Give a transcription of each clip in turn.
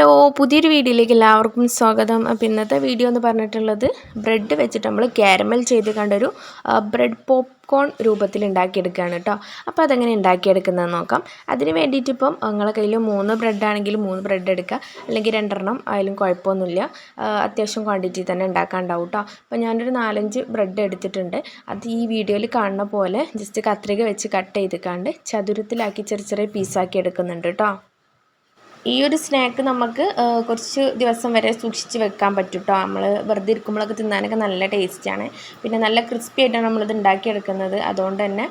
Hello, പുതിയൊരു വീഡിയോയിലേക്ക് എല്ലാവർക്കും സ്വാഗതം. അപ്പോൾ ഇന്നത്തെ വീഡിയോ എന്ന് പറഞ്ഞിട്ടുള്ളത് ബ്രെഡ് വെച്ചിട്ട് നമ്മൾ കാരമൽ ചെയ്ത് കണ്ടൊരു ബ്രെഡ് പോപ്കോൺ രൂപത്തിൽ ഉണ്ടാക്കിയെടുക്കുകയാണ് കേട്ടോ. അപ്പോൾ അതെങ്ങനെ ഉണ്ടാക്കിയെടുക്കുന്നതെന്ന് നോക്കാം. അതിന് വേണ്ടിയിട്ട് ഇപ്പം നിങ്ങളുടെ കയ്യിൽ 3 ബ്രെഡ് ആണെങ്കിൽ 3 ബ്രെഡ് എടുക്കുക, അല്ലെങ്കിൽ 2 ആയാലും കുഴപ്പമൊന്നുമില്ല. അത്യാവശ്യം ക്വാണ്ടിറ്റി തന്നെ ഉണ്ടാക്കാനുണ്ടാവും കേട്ടോ. അപ്പോൾ ഞാനൊരു 4-5 ബ്രെഡ് എടുത്തിട്ടുണ്ട്. അത് ഈ വീഡിയോയിൽ കാണുന്ന പോലെ ജസ്റ്റ് കത്രിക വെച്ച് കട്ട് ചെയ്തിക്കാണ്ട് ചതുരത്തിലാക്കി ചെറിയ ചെറിയ പീസാക്കി എടുക്കുന്നുണ്ട് കേട്ടോ. ഈ ഒരു സ്നാക്ക് നമുക്ക് കുറച്ച് ദിവസം വരെ സൂക്ഷിച്ച് വെക്കാൻ പറ്റും കേട്ടോ. നമ്മൾ വെറുതെ ഇരിക്കുമ്പോഴൊക്കെ തിന്നാനൊക്കെ നല്ല ടേസ്റ്റാണ്. പിന്നെ നല്ല ക്രിസ്പി ആയിട്ടാണ് നമ്മളിത് ഉണ്ടാക്കിയെടുക്കുന്നത്. അതുകൊണ്ട് തന്നെ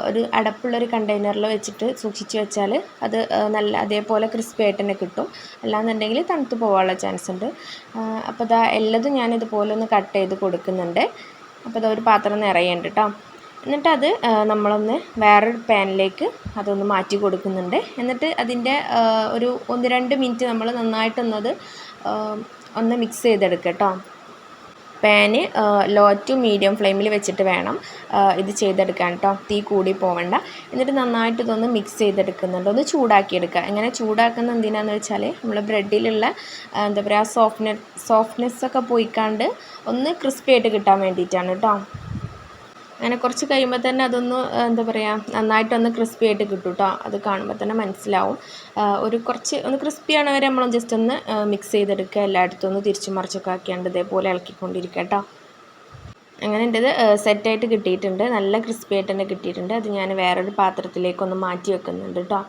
ഒരു അടപ്പുള്ളൊരു കണ്ടെയ്നറിൽ വെച്ചിട്ട് സൂക്ഷിച്ച് വെച്ചാൽ അത് നല്ല അതേപോലെ ക്രിസ്പി ആയിട്ട് തന്നെ കിട്ടും. അല്ലാന്നുണ്ടെങ്കിൽ തണുത്ത് പോകാനുള്ള ചാൻസ് ഉണ്ട്. അപ്പോൾ ഇതാ എല്ലതും ഞാനിതുപോലെ ഒന്ന് കട്ട് ചെയ്ത് കൊടുക്കുന്നുണ്ട്. അപ്പോൾ ഇതാ ഒരു പാത്രം നിറയുന്നുണ്ട് കേട്ടോ. എന്നിട്ട് അത് നമ്മളൊന്ന് വേറൊരു പാനിലേക്ക് അതൊന്ന് മാറ്റി കൊടുക്കുന്നുണ്ട്. എന്നിട്ട് അതിൻ്റെ ഒരു 1-2 മിനിറ്റ് നമ്മൾ നന്നായിട്ടൊന്നത് ഒന്ന് മിക്സ് ചെയ്തെടുക്കുക കേട്ടോ. പാന് ലോ ടു മീഡിയം ഫ്ലെയിമിൽ വെച്ചിട്ട് വേണം ഇത് ചെയ്തെടുക്കാൻ കേട്ടോ. തീ കൂടി പോവണ്ട. എന്നിട്ട് നന്നായിട്ട് ഇതൊന്ന് മിക്സ് ചെയ്തെടുക്കുന്നുണ്ട്. ഒന്ന് ചൂടാക്കിയെടുക്കുക. എങ്ങനെ ചൂടാക്കുന്ന എന്തിനാണെന്ന് വെച്ചാൽ നമ്മൾ ബ്രെഡിലുള്ള എന്താ പറയുക സോഫ്റ്റ്നെസ്സൊക്കെ പോയിക്കാണ്ട് ഒന്ന് ക്രിസ്പി ആയിട്ട് കിട്ടാൻ വേണ്ടിയിട്ടാണ് കേട്ടോ. അങ്ങനെ കുറച്ച് കഴിയുമ്പോൾ തന്നെ അതൊന്ന് എന്താ പറയുക നന്നായിട്ടൊന്ന് ക്രിസ്പി ആയിട്ട് കിട്ടും കേട്ടോ. അത് കാണുമ്പോൾ തന്നെ മനസ്സിലാവും. കുറച്ച് ഒന്ന് ക്രിസ്പി ആവണ വരെ നമ്മൾ ജസ്റ്റ് ഒന്ന് മിക്സ് ചെയ്തെടുക്കുക. എല്ലായിടത്തും ഒന്ന് തിരിച്ചു മറിച്ചൊക്കെ ആക്കിയാണ്ട് ഇതേപോലെ ഇളക്കിക്കൊണ്ടിരിക്കുക കേട്ടോ. അങ്ങനെ എൻ്റെത് സെറ്റായിട്ട് കിട്ടിയിട്ടുണ്ട്. നല്ല ക്രിസ്പി ആയിട്ട് തന്നെ കിട്ടിയിട്ടുണ്ട്. അത് ഞാൻ വേറൊരു പാത്രത്തിലേക്കൊന്ന് മാറ്റി വെക്കുന്നുണ്ട് കേട്ടോ.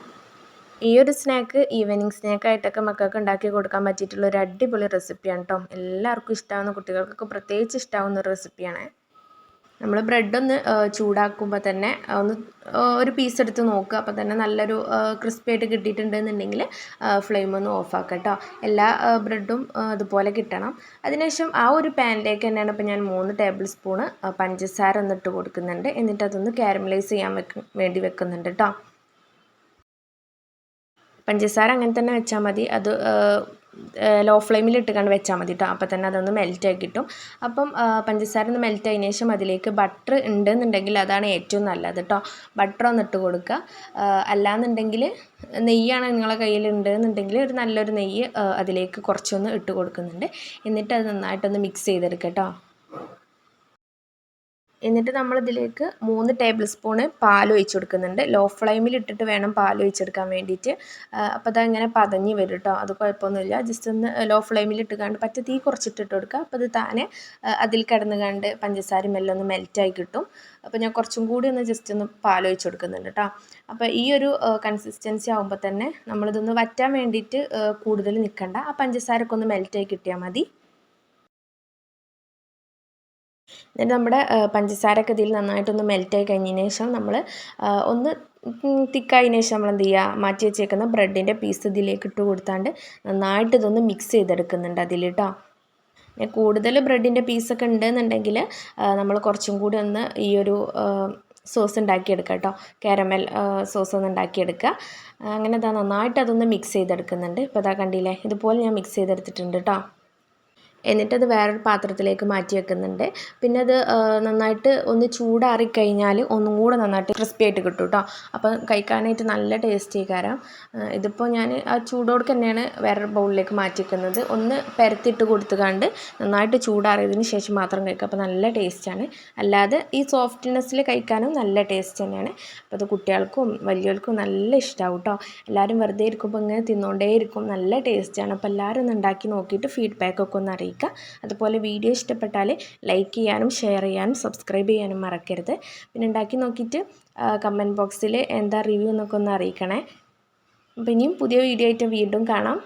ഈ ഒരു സ്നാക്ക് ഈവനിങ് സ്നാക്കായിട്ടൊക്കെ മക്കൾക്ക് ഉണ്ടാക്കി കൊടുക്കാൻ പറ്റിയിട്ടുള്ള ഒരു അടിപൊളി റെസിപ്പിയാണ് കേട്ടോ. എല്ലാവർക്കും ഇഷ്ടമാവുന്ന, കുട്ടികൾക്കൊക്കെ പ്രത്യേകിച്ച് ഇഷ്ടമാവുന്ന ഒരു റെസിപ്പിയാണ്. നമ്മൾ ബ്രെഡൊന്ന് ചൂടാക്കുമ്പോൾ തന്നെ ഒന്ന് ഒരു പീസ് എടുത്ത് നോക്കുക. അപ്പോൾ തന്നെ നല്ലൊരു ക്രിസ്പി ആയിട്ട് കിട്ടിയിട്ടുണ്ടെന്നുണ്ടെങ്കിൽ ഫ്ലെയിം ഒന്ന് ഓഫാക്കുക കേട്ടോ. എല്ലാ ബ്രെഡും അതുപോലെ കിട്ടണം. അതിനുശേഷം ആ ഒരു പാനിലേക്ക് തന്നെയാണ് ഇപ്പോൾ ഞാൻ 3 ടേബിൾ സ്പൂണ് പഞ്ചസാര ഒന്നിട്ട് കൊടുക്കുന്നുണ്ട്. എന്നിട്ട് അതൊന്ന് കാരമലൈസ് ചെയ്യാൻ വേണ്ടി വെക്കുന്നുണ്ട് കേട്ടോ. പഞ്ചസാര അങ്ങനെ തന്നെ വെച്ചാൽ മതി. അത് ലോ ഫ്ലെയിമിൽ ഇട്ടുകൊണ്ട് വെച്ചാൽ മതി കേട്ടോ. അപ്പോൾ തന്നെ അതൊന്ന് മെൽറ്റായി കിട്ടും. അപ്പം പഞ്ചസാര ഒന്ന് മെൽറ്റ് ആയതിനു ശേഷം അതിലേക്ക് ബട്ടർ ഉണ്ടെന്നുണ്ടെങ്കിൽ അതാണ് ഏറ്റവും നല്ലത് കേട്ടോ. ബട്ടർ ഒന്ന് ഇട്ട് കൊടുക്കുക. അല്ലാന്നുണ്ടെങ്കിൽ നെയ്യാണ് നിങ്ങളെ കയ്യിൽ ഉണ്ടെന്നുണ്ടെങ്കിൽ ഒരു നല്ലൊരു നെയ്യ് അതിലേക്ക് കുറച്ചൊന്ന് ഇട്ട് കൊടുക്കുന്നുണ്ട്. എന്നിട്ട് അത് നന്നായിട്ടൊന്ന് മിക്സ് ചെയ്തെടുക്കുക കേട്ടോ. എന്നിട്ട് നമ്മളിതിലേക്ക് 3 ടേബിൾ സ്പൂണ് പാൽ ഒഴിച്ച് കൊടുക്കുന്നുണ്ട്. ലോ ഫ്ലെയിമിൽ ഇട്ടിട്ട് വേണം പാൽ ഒഴിച്ചെടുക്കാൻ വേണ്ടിയിട്ട്. അപ്പോൾ അതങ്ങനെ പതഞ്ഞ് വരും കേട്ടോ. അത് കുഴപ്പമൊന്നുമില്ല. ജസ്റ്റ് ഒന്ന് ലോ ഫ്ലെയിമിൽ ഇട്ടുകൊണ്ട് തീ കുറച്ചിട്ടിട്ട് കൊടുക്കുക. അപ്പോൾ അത് താനെ അതിൽ കിടന്ന് കണ്ട് പഞ്ചസാരയും എല്ലാം ഒന്ന് മെൽറ്റായി കിട്ടും. അപ്പോൾ ഞാൻ കുറച്ചും കൂടി ഒന്ന് ജസ്റ്റ് ഒന്ന് പാൽ ഒഴിച്ച് കൊടുക്കുന്നുണ്ട് കേട്ടോ. അപ്പോൾ ഈ ഒരു കൺസിസ്റ്റൻസി ആകുമ്പോൾ തന്നെ നമ്മളിതൊന്ന് വറ്റാൻ വേണ്ടിയിട്ട് കൂടുതൽ നിൽക്കണ്ട. ആ പഞ്ചസാരയൊക്കെ ഒന്ന് മെൽറ്റായി കിട്ടിയാൽ മതി. എന്നിട്ട് നമ്മുടെ പഞ്ചസാരയൊക്കെ ഇതിൽ നന്നായിട്ടൊന്ന് മെൽറ്റായി കഴിഞ്ഞതിന് ശേഷം നമ്മൾ ഒന്ന് തിക്കായതിനു ശേഷം നമ്മൾ എന്ത് ചെയ്യുക, മാറ്റി വെച്ചേക്കുന്ന ബ്രെഡിൻ്റെ പീസ് ഇതിലേക്ക് ഇട്ട് കൊടുത്താണ്ട് നന്നായിട്ട് ഇതൊന്ന് മിക്സ് ചെയ്തെടുക്കുന്നുണ്ട് അതിൽ കേട്ടോ. കൂടുതൽ ബ്രെഡിൻ്റെ പീസൊക്കെ ഉണ്ടെന്നുണ്ടെങ്കിൽ നമ്മൾ കുറച്ചും കൂടി ഒന്ന് ഈ ഒരു സോസ് ഉണ്ടാക്കിയെടുക്കുക കേട്ടോ. കാരമൽ സോസ് ഒന്ന് ഉണ്ടാക്കിയെടുക്കുക. അങ്ങനെ നന്നായിട്ട് അതൊന്ന് മിക്സ് ചെയ്തെടുക്കുന്നുണ്ട്. ഇപ്പോൾ ഇതാ കണ്ടില്ലേ, ഇതുപോലെ ഞാൻ മിക്സ് ചെയ്തെടുത്തിട്ടുണ്ട് കേട്ടോ. എന്നിട്ടത് വേറൊരു പാത്രത്തിലേക്ക് മാറ്റി വെക്കുന്നുണ്ട്. പിന്നെ അത് നന്നായിട്ട് ഒന്ന് ചൂടാറിക്കഴിഞ്ഞാൽ ഒന്നും കൂടെ നന്നായിട്ട് ക്രിസ്പി ആയിട്ട് കിട്ടും കേട്ടോ. അപ്പം കഴിക്കാനായിട്ട് നല്ല ടേസ്റ്റി കാരണം ഇതിപ്പോൾ ഞാൻ ആ ചൂടോടെ തന്നെയാണ് വേറൊരു ബൗളിലേക്ക് മാറ്റി വെക്കുന്നത്. ഒന്ന് പരത്തിയിട്ട് കൊടുത്തുകൊണ്ട് നന്നായിട്ട് ചൂടാറിയതിന് ശേഷം മാത്രം കഴിക്കുക. അപ്പോൾ നല്ല ടേസ്റ്റാണ്. അല്ലാതെ ഈ സോഫ്റ്റ്നെസ്സിൽ കഴിക്കാനും നല്ല ടേസ്റ്റ് തന്നെയാണ്. അപ്പോൾ അത് കുട്ടികൾക്കും വലിയവർക്കും നല്ല ഇഷ്ടമാവും കേട്ടോ. എല്ലാവരും വെറുതെ ഇരിക്കുമ്പോൾ ഇങ്ങനെ തിന്നുകൊണ്ടേയിരിക്കും. നല്ല ടേസ്റ്റാണ്. അപ്പോൾ എല്ലാവരും ഒന്ന് ഉണ്ടാക്കി നോക്കിയിട്ട് ഫീഡ്ബാക്കൊക്കെ ഒന്ന് അറിയിക്കുക. അതുപോലെ വീഡിയോ ഇഷ്ടപ്പെട്ടാൽ ലൈക്ക് ചെയ്യാനും ഷെയർ ചെയ്യാനും സബ്സ്ക്രൈബ് ചെയ്യാനും മറക്കരുത്. പിന്നെ ഉണ്ടാക്കി നോക്കിയിട്ട് കമൻറ്റ് ബോക്സിൽ എന്താ റിവ്യൂ എന്നൊക്കെ ഒന്ന് അറിയിക്കണേ. അപ്പോൾ ഇനിയും പുതിയ വീഡിയോ ആയിട്ട് വീണ്ടും കാണാം.